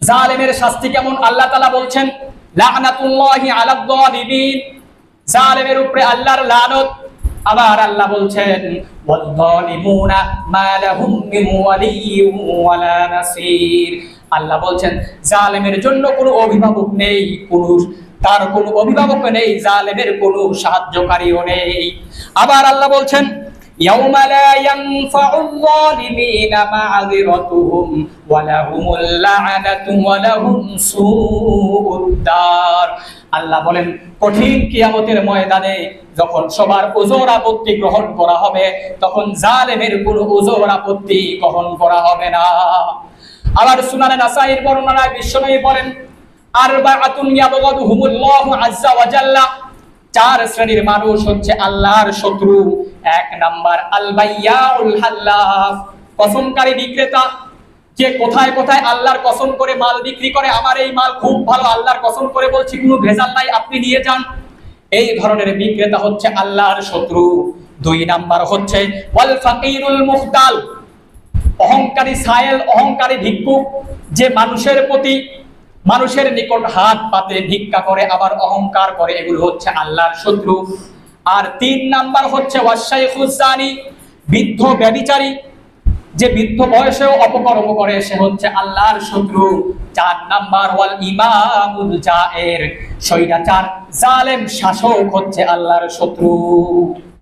জালেমের শাস্তি কেমন আল্লাহ তাআলা বলছেন, লা'নাতুল্লাহি আলাল যালিমিন, জালেমের উপরে আল্লাহর লানত। আবার আল্লাহ বলছেন, ওয়াল-যালিমুনা মা লাহুম মিন ওয়ালিয়্যিন ওয়ালা নাসীর। আল্লাহ বলছেন জালেমের জন্য কোনো অভিভাবক নেই, তার কোনো অভিভাবক নেই, জালেমের কোনো সাহায্যকারীও নেই। আবার আল্লাহ বলছেন, ইয়াউমা লা ইয়ানফাউল যালিমিনা মা'যিরাতুহুম ওয়া লাহুমুল লা'নাতু ওয়া লাহুম সুউদ দার। আল্লাহ বলেন কঠিন কিয়ামতের ময়দানে যখন সবার ওজর আপত্তি গ্রহণ করা হবে, তখন জালেমের কোনো ওজর আপত্তি গ্রহণ করা হবে না। আবার সুনানে নাসাঈর বর্ণনায় বিশ্বনবী বলেন, আরবাআতুন ইয়াবগাদুহুমুল্লাহু আযজা ওয়া জাল্লা, চার শ্রেণীর মানুষ হচ্ছে আল্লাহর শত্রু। এক নাম্বার আল বাইয়াউল হাল্লাফ, কসমকারী বিক্রেতা, যে কোথায় কোথায় আল্লাহর কসম করে মাল বিক্রি করে, আমার এই মাল খুব ভালো, আল্লাহর কসম করে বলছি কোনো ভেজাল নাই, আপনি নিয়ে যান। এই ধরনের বিক্রেতা হচ্ছে আল্লাহর শত্রু। দুই নাম্বার হচ্ছে ওয়াল ফাকিরুল মুখতাল, অহংকারী সায়েল, অহংকারী ভিক্ষুক, যে মানুষের নিকট হাত পাতে ভিক্ষা করে আবার অহংকার করে, এগুলো হচ্ছে আল্লাহর শত্রু। আর তিন নাম্বার হচ্ছে ওয়াশাইখুজ জানি, বৃদ্ধ ব্যভিচারী, যে বৃদ্ধ বয়সেও অপকর্ম করে, সে হচ্ছে আল্লাহর শত্রু। চার নাম্বার ওয়াল ইমামুল জায়ের, স্বৈরাচার জালেম শাসক হচ্ছে আল্লাহর শত্রু।